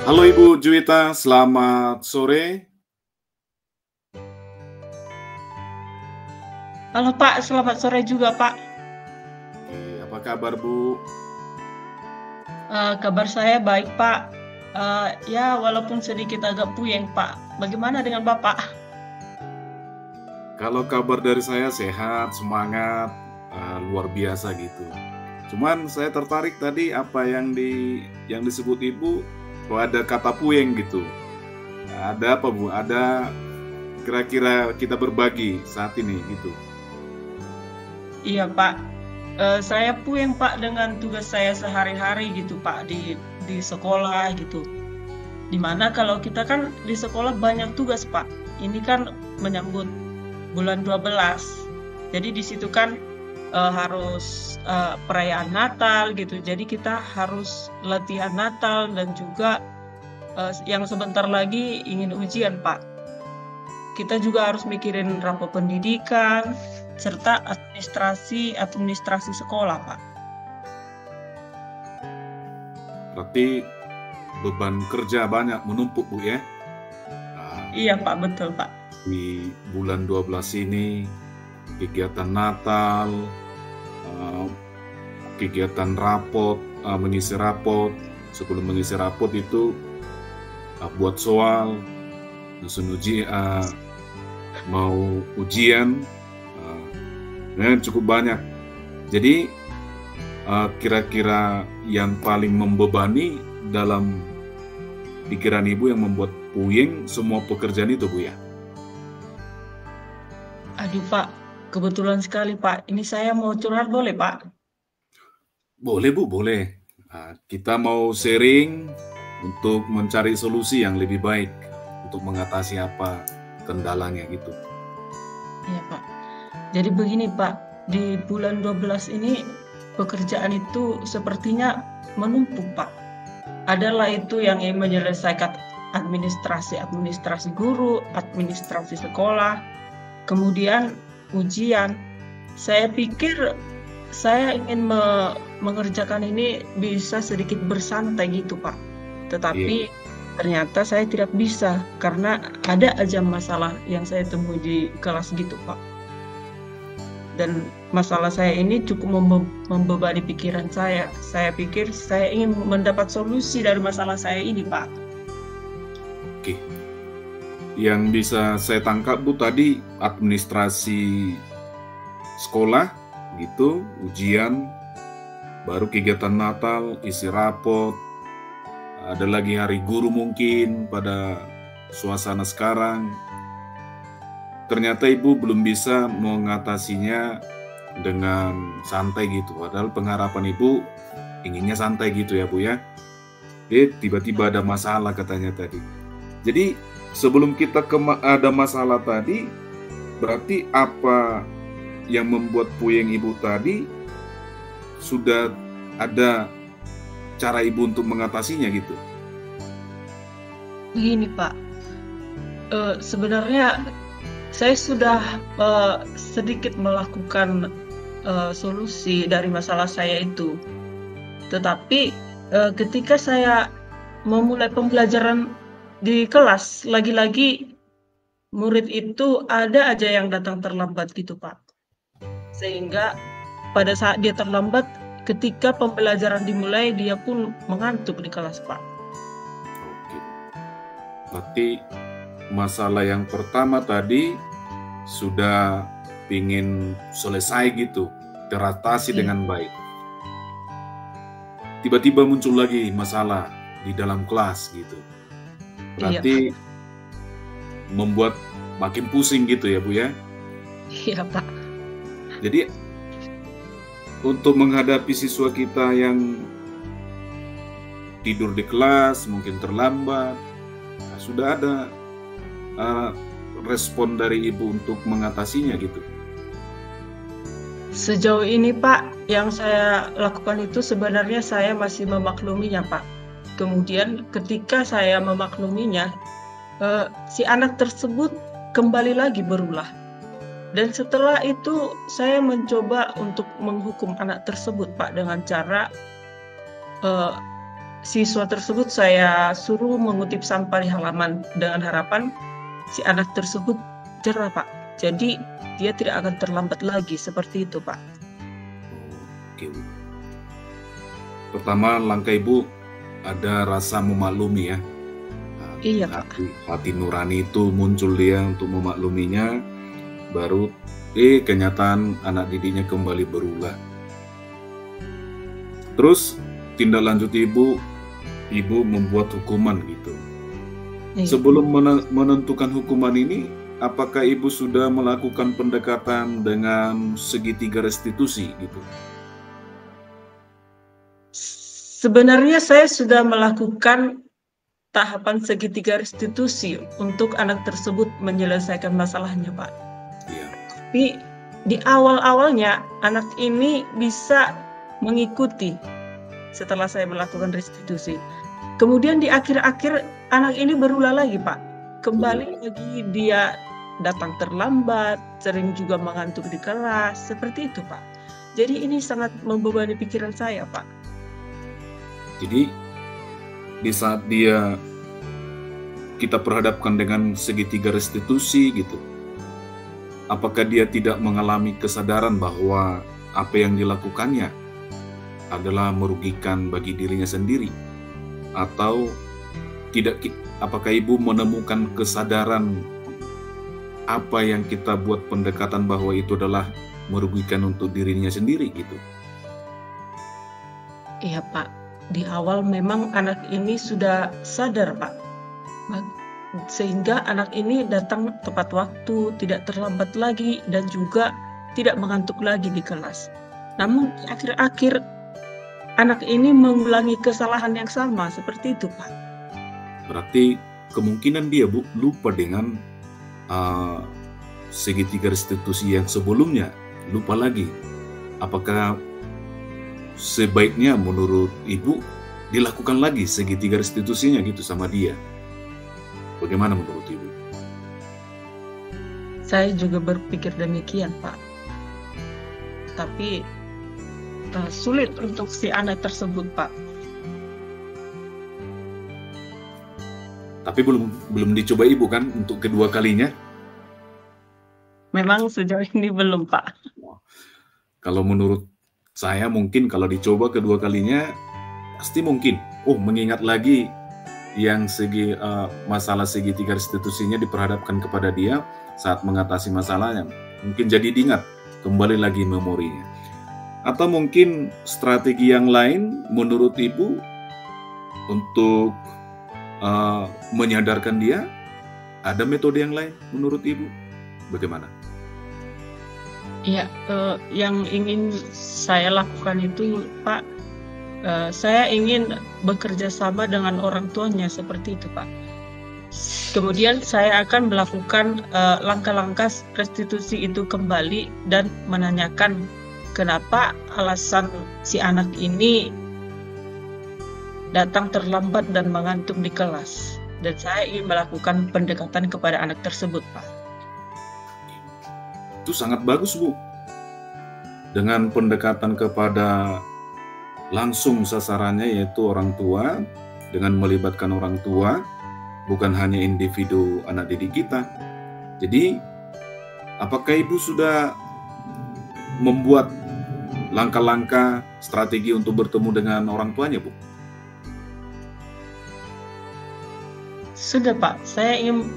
Halo Ibu Juwita, selamat sore. Halo Pak, selamat sore juga Pak. Apa kabar Bu? Kabar saya baik Pak. Ya walaupun sedikit agak puyeng Pak. Bagaimana dengan Bapak? Kalau kabar dari saya sehat, semangat, luar biasa gitu. Cuman saya tertarik tadi apa yang disebut Ibu, kok ada kata puyeng gitu. Ada apa Bu? Ada kira-kira kita berbagi saat ini gitu. Iya Pak. Saya puyeng Pak dengan tugas saya sehari-hari gitu Pak di sekolah gitu. Dimana kalau kita kan di sekolah banyak tugas Pak. Ini kan menyambut bulan 12. Jadi di situ kan harus perayaan Natal gitu. Jadi kita harus latihan Natal dan juga yang sebentar lagi ingin ujian Pak. Kita juga harus mikirin rapor pendidikan serta administrasi sekolah Pak. Berarti beban kerja banyak menumpuk Bu ya. Iya Pak, betul Pak. Di bulan 12 ini kegiatan Natal, kegiatan rapot, mengisi rapot. Sebelum mengisi rapot itu buat soal, nyusun mau ujian, dan cukup banyak. Jadi kira-kira yang paling membebani dalam pikiran Ibu yang membuat puyeng semua pekerjaan itu Bu ya? Aduh Pak, kebetulan sekali Pak. Ini saya mau curhat boleh Pak? Boleh Bu, boleh. Kita mau sharing untuk mencari solusi yang lebih baik untuk mengatasi apa kendalanya gitu. Iya Pak. Jadi begini Pak, di bulan 12 ini pekerjaan itu sepertinya menumpuk Pak. Adalah itu yang ingin menyelesaikan administrasi guru, administrasi sekolah, kemudian ujian. Saya pikir saya ingin mengerjakan ini bisa sedikit bersantai gitu Pak. Tetapi ternyata saya tidak bisa karena ada aja masalah yang saya temui di kelas gitu Pak. Dan masalah saya ini cukup membebani pikiran saya. Saya pikir saya ingin mendapat solusi dari masalah saya ini Pak. Oke. Yang bisa saya tangkap Bu tadi administrasi sekolah gitu, ujian, baru kegiatan Natal, isi rapot, ada lagi hari guru mungkin pada suasana sekarang. Ternyata Ibu belum bisa mengatasinya dengan santai gitu. Padahal pengharapan Ibu inginnya santai gitu ya Bu ya. Tiba-tiba ada masalah katanya tadi. Jadi sebelum kita ada masalah tadi, berarti apa yang membuat puyeng Ibu tadi sudah ada cara Ibu untuk mengatasinya gitu? Begini Pak, sebenarnya saya sudah sedikit melakukan solusi dari masalah saya itu. Tetapi ketika saya memulai pembelajaran di kelas, lagi-lagi murid itu ada aja yang datang terlambat gitu Pak. Sehingga pada saat dia terlambat, ketika pembelajaran dimulai, dia pun mengantuk di kelas Pak. Oke. Berarti masalah yang pertama tadi sudah ingin selesai gitu, teratasi dengan baik. Tiba-tiba muncul lagi masalah di dalam kelas gitu. Berarti membuat makin pusing gitu ya Bu ya? Iya Pak. Jadi untuk menghadapi siswa kita yang tidur di kelas, mungkin terlambat, sudah ada respon dari Ibu untuk mengatasinya gitu? Sejauh ini Pak, yang saya lakukan itu sebenarnya saya masih memakluminya Pak. Kemudian ketika saya memakluminya, si anak tersebut kembali lagi berulah. Dan setelah itu saya mencoba untuk menghukum anak tersebut Pak dengan cara siswa tersebut saya suruh mengutip sampah di halaman dengan harapan si anak tersebut cerah, Pak. Jadi dia tidak akan terlambat lagi, seperti itu, Pak. Oke, Bu. Pertama, langkah Ibu ada rasa memaklumi ya. Iya, Pak. Hati nurani itu muncul dia untuk memakluminya, baru kenyataan anak didiknya kembali berulah. Terus tindak lanjut ibu membuat hukuman gitu. Iya. Sebelum menentukan hukuman ini, apakah ibu sudah melakukan pendekatan dengan segitiga restitusi gitu? Sebenarnya saya sudah melakukan tahapan segitiga restitusi untuk anak tersebut menyelesaikan masalahnya, Pak. Iya. Tapi di awal-awalnya anak ini bisa mengikuti setelah saya melakukan restitusi. Kemudian di akhir-akhir anak ini berulah lagi, Pak. Kembali lagi dia datang terlambat, sering juga mengantuk di kelas, seperti itu, Pak. Jadi ini sangat membebani pikiran saya, Pak. Jadi di saat kita perhadapkan dengan segitiga restitusi gitu, apakah dia tidak mengalami kesadaran bahwa apa yang dilakukannya adalah merugikan bagi dirinya sendiri? Atau tidak, apakah ibu menemukan kesadaran apa yang kita buat pendekatan bahwa itu adalah merugikan untuk dirinya sendiri gitu? Iya, Pak. Di awal memang anak ini sudah sadar, Pak. Sehingga anak ini datang tepat waktu, tidak terlambat lagi, dan juga tidak mengantuk lagi di kelas. Namun di akhir-akhir anak ini mengulangi kesalahan yang sama, seperti itu, Pak. Berarti kemungkinan dia lupa dengan segitiga restitusi yang sebelumnya, lupa lagi. Apakah sebaiknya menurut ibu dilakukan lagi segitiga restitusinya gitu sama dia? Bagaimana menurut ibu? Saya juga berpikir demikian, Pak. Tapi sulit untuk si anak tersebut, Pak. Tapi belum dicoba ibu kan untuk kedua kalinya? Memang sejauh ini belum, Pak. Kalau menurut saya mungkin kalau dicoba kedua kalinya pasti mungkin. Mengingat lagi yang masalah segitiga restitusinya diperhadapkan kepada dia saat mengatasi masalahnya. Mungkin jadi diingat kembali lagi memorinya. Atau mungkin strategi yang lain menurut ibu untuk menyadarkan dia, ada metode yang lain menurut ibu? Bagaimana? Ya, yang ingin saya lakukan itu, Pak, saya ingin bekerja sama dengan orang tuanya, seperti itu, Pak. Kemudian saya akan melakukan langkah-langkah restitusi itu kembali dan menanyakan kenapa alasan si anak ini datang terlambat dan mengantuk di kelas. Dan saya ingin melakukan pendekatan kepada anak tersebut, Pak. Itu sangat bagus, Bu. Dengan pendekatan kepada langsung sasarannya yaitu orang tua, dengan melibatkan orang tua, bukan hanya individu anak didik kita. Jadi, apakah ibu sudah membuat langkah-langkah strategi untuk bertemu dengan orang tuanya, Bu? Sudah, Pak. Saya ingin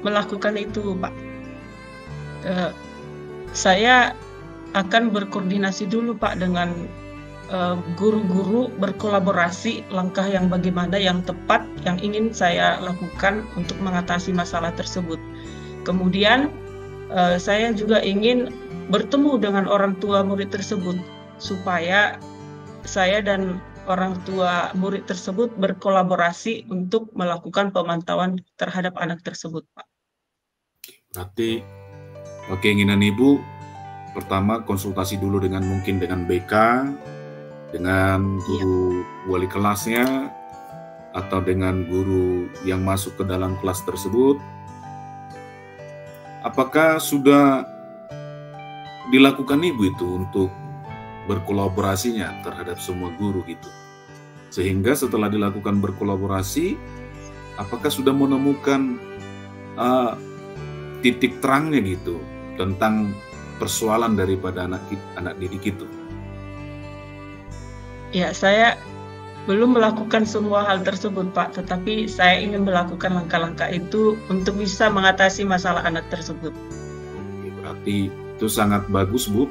melakukan itu, Pak. Saya akan berkoordinasi dulu, Pak, dengan guru-guru, berkolaborasi langkah yang bagaimana yang tepat yang ingin saya lakukan untuk mengatasi masalah tersebut. Kemudian saya juga ingin bertemu dengan orang tua murid tersebut supaya saya dan orang tua murid tersebut berkolaborasi untuk melakukan pemantauan terhadap anak tersebut, Pak. Berarti keinginan ibu pertama konsultasi dulu dengan mungkin dengan BK, dengan guru wali kelasnya, atau dengan guru yang masuk ke dalam kelas tersebut. Apakah sudah dilakukan ibu itu untuk berkolaborasinya terhadap semua guru gitu? Sehingga setelah dilakukan berkolaborasi, apakah sudah menemukan titik terangnya gitu tentang persoalan daripada anak didik itu? Ya, saya belum melakukan semua hal tersebut, Pak, tetapi saya ingin melakukan langkah-langkah itu untuk bisa mengatasi masalah anak tersebut. Oke, berarti itu sangat bagus, Bu.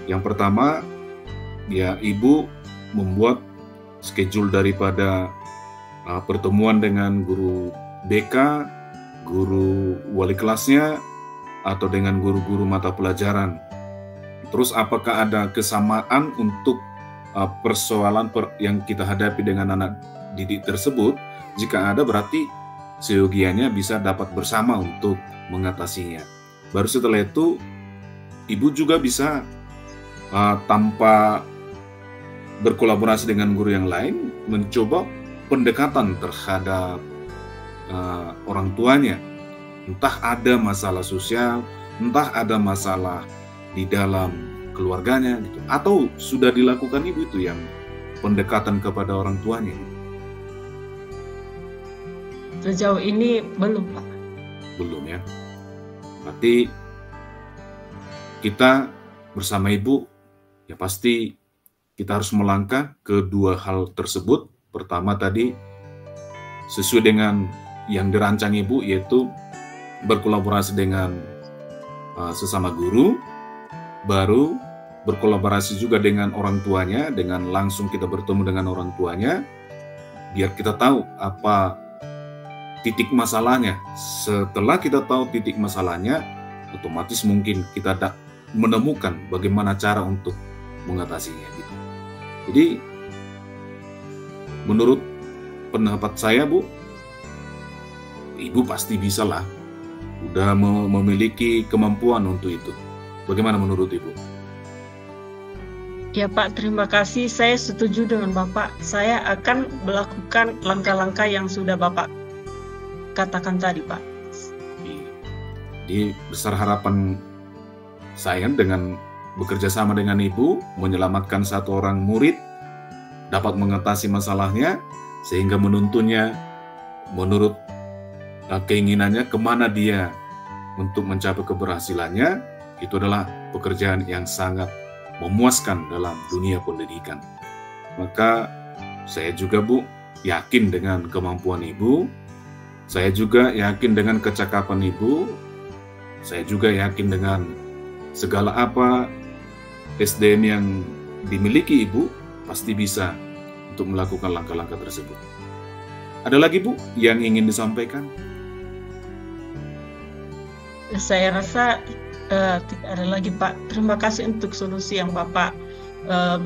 Yang pertama, ya Ibu membuat schedule daripada pertemuan dengan guru BK, guru wali kelasnya, atau dengan guru-guru mata pelajaran. Terus apakah ada kesamaan untuk persoalan yang kita hadapi dengan anak didik tersebut? Jika ada, berarti seyogianya bisa dapat bersama untuk mengatasinya. Baru setelah itu, Ibu juga bisa tanpa berkolaborasi dengan guru yang lain, mencoba pendekatan terhadap orang tuanya. Entah ada masalah sosial, entah ada masalah di dalam keluarganya gitu, atau sudah dilakukan Ibu itu yang pendekatan kepada orang tuanya? Sejauh ini belum, Pak. Belum ya. Berarti kita bersama Ibu ya pasti kita harus melangkah ke dua hal tersebut. Pertama tadi sesuai dengan yang dirancang Ibu, yaitu berkolaborasi dengan sesama guru, baru berkolaborasi juga dengan orang tuanya, dengan langsung kita bertemu dengan orang tuanya, biar kita tahu apa titik masalahnya. Setelah kita tahu titik masalahnya, otomatis mungkin kita menemukan bagaimana cara untuk mengatasinya gitu. Jadi menurut pendapat saya, Bu, Ibu pasti bisa lah, udah memiliki kemampuan untuk itu. Bagaimana menurut Ibu? Ya Pak, terima kasih. Saya setuju dengan Bapak. Saya akan melakukan langkah-langkah yang sudah Bapak katakan tadi, Pak. Jadi besar harapan saya dengan bekerja sama dengan Ibu, menyelamatkan satu orang murid, dapat mengatasi masalahnya, sehingga menuntunnya menurut keinginannya kemana dia untuk mencapai keberhasilannya. Itu adalah pekerjaan yang sangat memuaskan dalam dunia pendidikan. Maka saya juga, Bu, yakin dengan kemampuan Ibu, saya juga yakin dengan kecakapan Ibu, saya juga yakin dengan segala apa SDM yang dimiliki Ibu, pasti bisa untuk melakukan langkah-langkah tersebut. Ada lagi, Bu, yang ingin disampaikan? Saya rasa tidak ada lagi, Pak. Terima kasih untuk solusi yang Bapak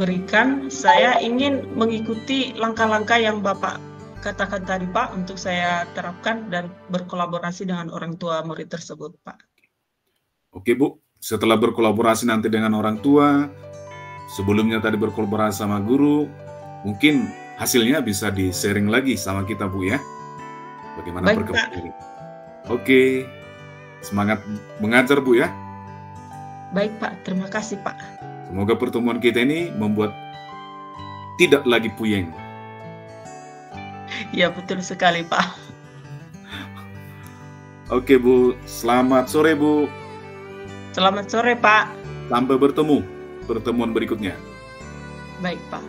berikan. Saya ingin mengikuti langkah-langkah yang Bapak katakan tadi, Pak, untuk saya terapkan dan berkolaborasi dengan orang tua murid tersebut, Pak. Oke, Bu. Setelah berkolaborasi nanti dengan orang tua, sebelumnya tadi berkolaborasi sama guru, mungkin hasilnya bisa di-sharing lagi sama kita, Bu, ya. Bagaimana perkembangan ini? Oke. Semangat mengajar, Bu, ya. Baik, Pak. Terima kasih, Pak. Semoga pertemuan kita ini membuat tidak lagi puyeng. Ya, betul sekali, Pak. Oke, Bu. Selamat sore, Bu. Selamat sore, Pak. Sampai bertemu pertemuan berikutnya. Baik, Pak.